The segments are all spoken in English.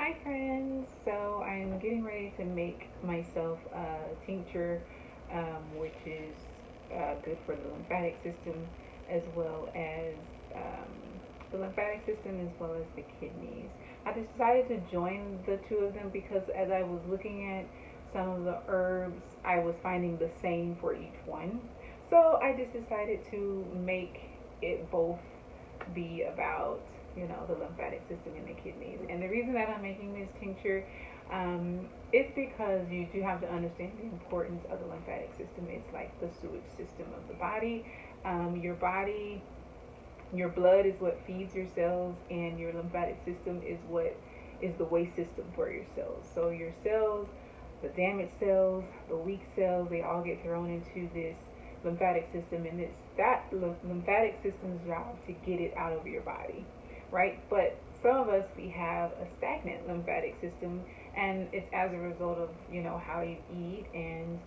Hi friends, so I'm getting ready to make myself a tincture, which is good for the lymphatic system as well as um, the lymphatic system as well as the kidneys. I decided to join the two of them because as I was looking at some of the herbs, I was finding the same for each one. So I just decided to make it both be about the lymphatic system and the kidneys. And the reason that I'm making this tincture is because you do have to understand the importance of the lymphatic system. It's like the sewage system of the body. Your body, your blood is what feeds your cells, and your lymphatic system is what is the waste system for your cells. So your cells, the damaged cells, the weak cells, they all get thrown into this lymphatic system, and it's that lymphatic system's job to get it out of your body, right? But some of us, we have a stagnant lymphatic system, and it's as a result of how you eat and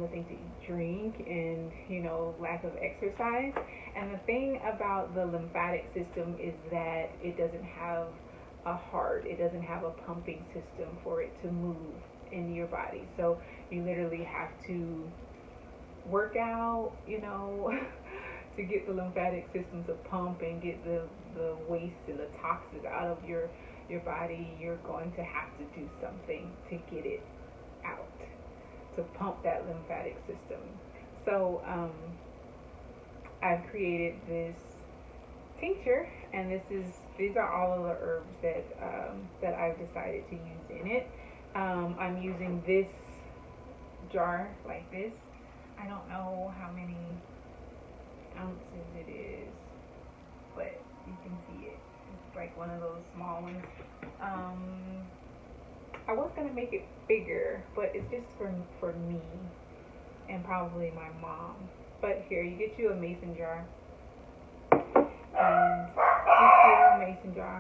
the things that you drink, and lack of exercise. And the thing about the lymphatic system is that it doesn't have a heart, it doesn't have a pumping system for it to move in your body. So you literally have to work out, to get the lymphatic system to pump and get the waste and the toxins out of your body. You're going to have to do something to get it out, to pump that lymphatic system. So I've created this tincture, and these are all of the herbs that I've decided to use in it. I'm using this jar like this. I don't know how many ounces it is, but you can see it. It's like one of those small ones. I was gonna make it bigger, but it's just for me and probably my mom. But here, you get you a mason jar, and this is a mason jar.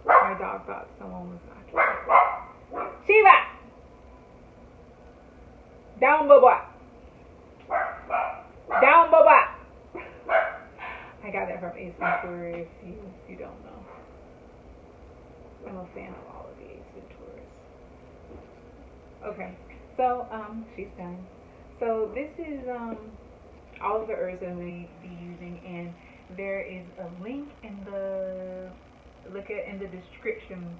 My dog thought someone was knocking. Shiva, down, Bubba. Down, Bubba. I got that from Ace Ventura, if you don't know. I'm a fan of all of the Ace Venturas. Okay, so she's done. So this is all of the herbs that I'm going to be using, and there is a link in the description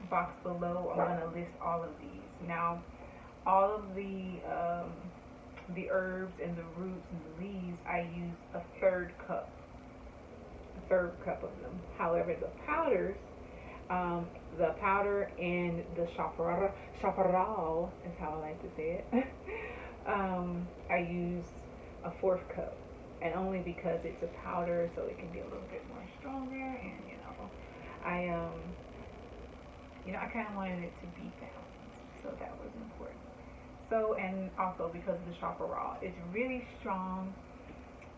box below. I'm going to list all of these. Now, all of the herbs and the roots and the leaves, I use a third cup of them. However, the powders, the powder and the chaparral is how I like to say it. I use a fourth cup, and only because it's a powder, so it can be a little bit more stronger. And I kind of wanted it to be balanced, so that was important. So, and also because of the chaparral, it's really strong,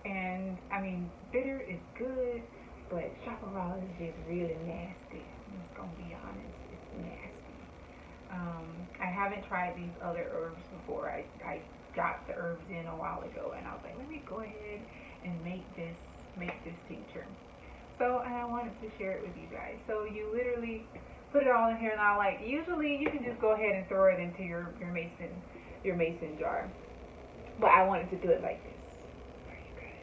and I mean, bitter is good, but chaparral is just really nasty. I'm just gonna be honest, it's nasty. I haven't tried these other herbs before. I got the herbs in a while ago, and I was like, let me go ahead and make this tincture. So, and I wanted to share it with you guys. So you literally put it all in here. Now, like usually, you can just go ahead and throw it into your mason jar, but I wanted to do it like this for you guys.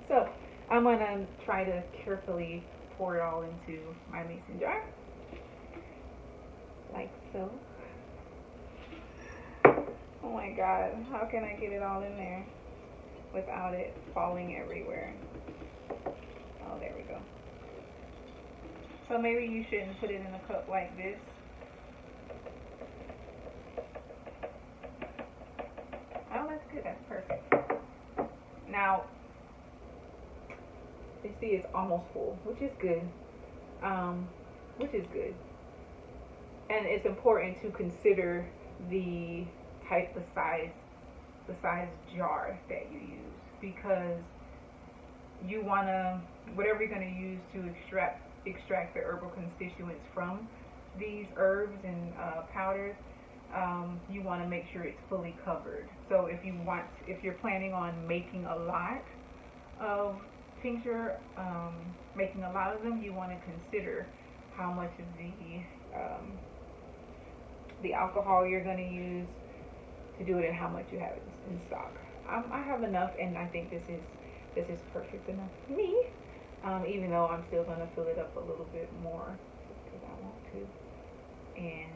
So I'm gonna try to carefully pour it all into my mason jar, like so. Oh my god, how can I get it all in there without it falling everywhere? Oh, there we go. So maybe you shouldn't put it in a cup like this. Oh, that's good. That's perfect. Now, you see it's almost full, which is good. And it's important to consider the size jar that you use, because you wanna, whatever you're gonna use to extract the herbal constituents from these herbs and powders, you want to make sure it's fully covered. So if you're planning on making a lot of tincture, making a lot of them, you want to consider how much of the alcohol you're going to use to do it and how much you have in stock. I have enough, and I think this is perfect enough for me. Even though I'm still going to fill it up a little bit more because I want to. And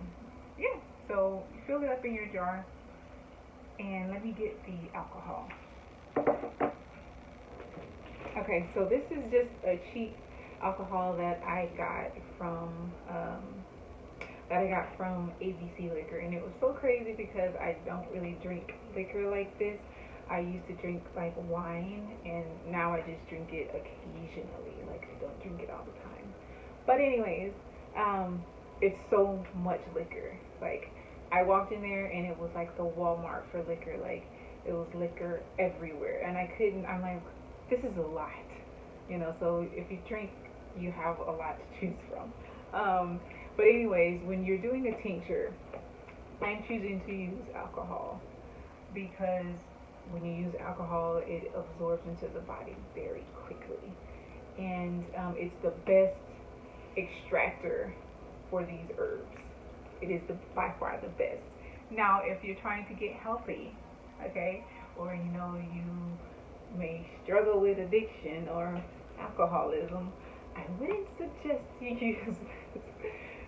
yeah, so you fill it up in your jar, and let me get the alcohol. Okay, so this is just a cheap alcohol that I got from ABC Liquor, and it was so crazy because I don't really drink liquor like this. I used to drink like wine, and now I just drink it occasionally. Like, I don't drink it all the time. But anyways, it's so much liquor. Like, I walked in there and it was like the Walmart for liquor. Like, it was liquor everywhere, and I'm like, this is a lot, so if you drink, you have a lot to choose from. But anyways, when you're doing a tincture, I'm choosing to use alcohol because when you use alcohol, it absorbs into the body very quickly, and it's the best extractor for these herbs. It is by far the best. Now, if you're trying to get healthy, okay, or you may struggle with addiction or alcoholism, I wouldn't suggest you use this.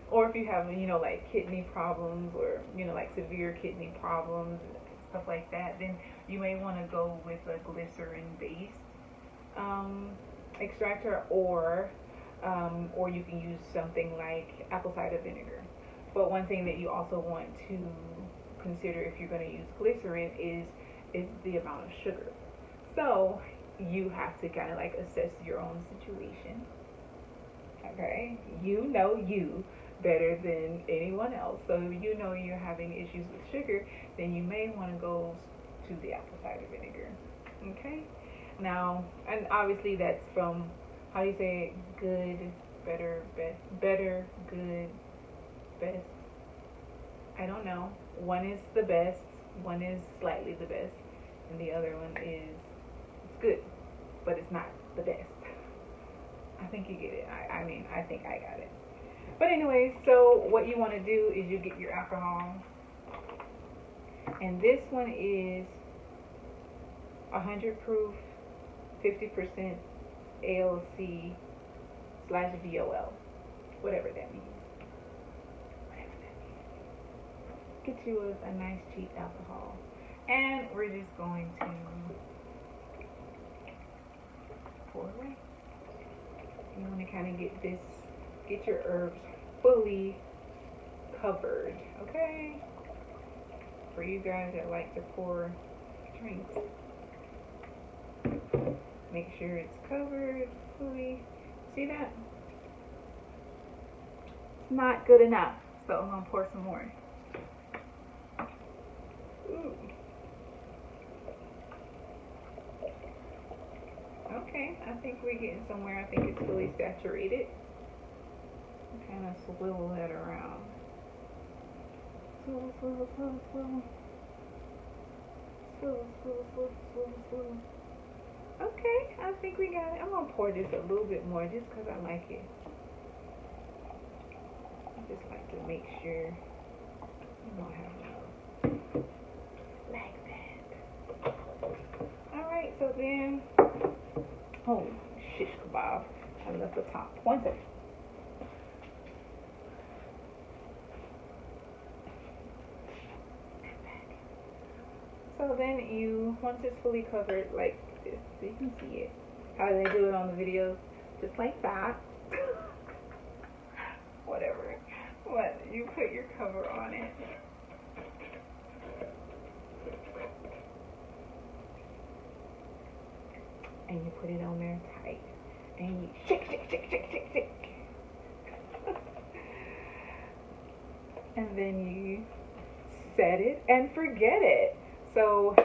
Or if you have, like kidney problems or, like severe kidney problems, stuff like that, then you may want to go with a glycerin-based extractor, or you can use something like apple cider vinegar. But one thing that you also want to consider if you're going to use glycerin is the amount of sugar. So you have to kind of like assess your own situation. Okay, you better than anyone else. So if you're having issues with sugar, then you may want to go to the apple cider vinegar. Okay, now, and obviously that's from, how do you say it? Good, better, good, best. I don't know. One is the best, one is slightly the best, and the other one is good, but it's not the best. I think you get it. I think I got it. But anyway, so what you want to do is you get your alcohol, and this one is 100 proof, 50% ALC / VOL, whatever that means. Get you a nice cheap alcohol, and we're just going to pour away. You want to kind of get your herbs fully covered, okay? For you guys that like to pour drinks, make sure it's covered fully. See that? It's not good enough, so I'm gonna pour some more. Ooh. Okay, I think we're getting somewhere. I think it's fully saturated. Kind of swivel that around. Swivel, swivel, swivel, swivel. Swivel, swivel, swivel, swivel, swivel. Okay, I think we got it. I'm going to pour this a little bit more just because I like it. I just like to make sure you don't have enough. Like that. Alright, so then, oh, shish kebab. I left the top. One second. So then once it's fully covered like this, so you can see it, how they do it on the videos, just like that. Whatever. What, you put your cover on it. And you put it on there tight. And you shake, shake, shake, shake, shake, shake. And then you set it and forget it. So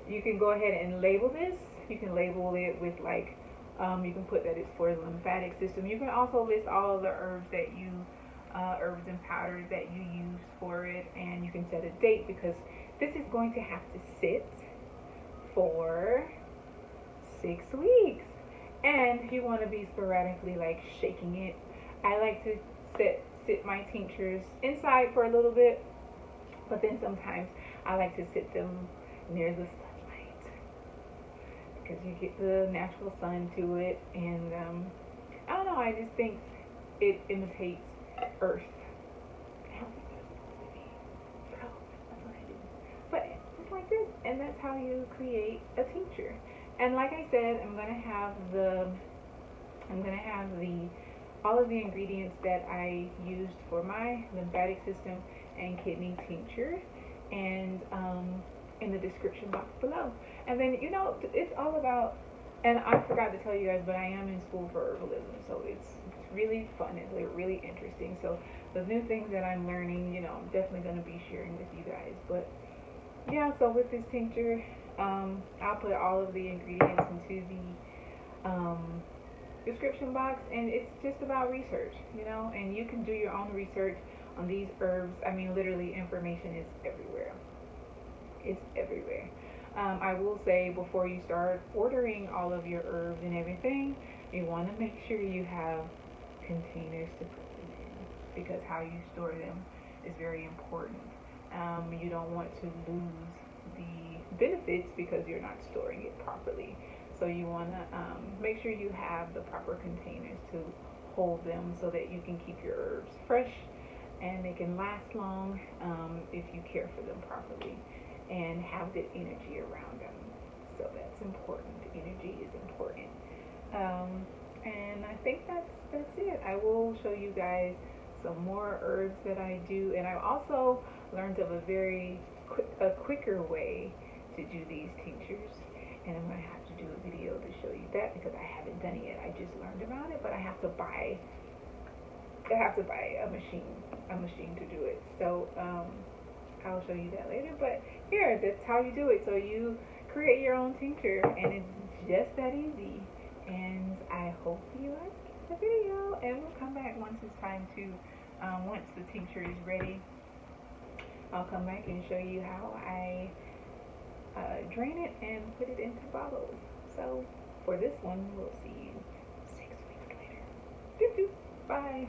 you can go ahead and label this. You can label it with like, you can put that it's for the lymphatic system. You can also list all of the herbs and powders that you use for it, and you can set a date because this is going to have to sit for 6 weeks. And you want to be sporadically like shaking it. I like to sit my tinctures inside for a little bit, But then sometimes I like to sit them near the sunlight because you get the natural sun to it, and I don't know. I just think it imitates earth. I don't think that's supposed to be, but that's what I do. But it's like this, and that's how you create a tincture. And like I said, I'm gonna have the all of the ingredients that I used for my lymphatic system and kidney tincture, and in the description box below. And then it's all about. And I forgot to tell you guys, but I am in school for herbalism, so it's really fun. It's like really interesting. So the new things that I'm learning, I'm definitely gonna be sharing with you guys. But yeah, so with this tincture, I'll put all of the ingredients into the description box, and it's just about research, and you can do your own research on these herbs. I mean, literally, information is everywhere. It's everywhere. I will say, before you start ordering all of your herbs and everything, you want to make sure you have containers to put them in, because how you store them is very important. You don't want to lose the benefits because you're not storing it properly. So you want to make sure you have the proper containers to hold them so that you can keep your herbs fresh and they can last long, if you care for them properly and have the energy around them. So that's important. The energy is important. And I think that's it. I will show you guys some more herbs that I do, and I also learned of a quicker way to do these tinctures, and I'm gonna have to do a video to show you that because I haven't done it yet. I just learned about it, but I have to buy a machine to do it. So I'll show you that later. But here, that's how you do it. So you create your own tincture, and it's just that easy. And I hope you like the video, and we'll come back once it's time to once the tincture is ready. I'll come back and show you how I drain it and put it into bottles. So for this one, we'll see you 6 weeks later. Bye.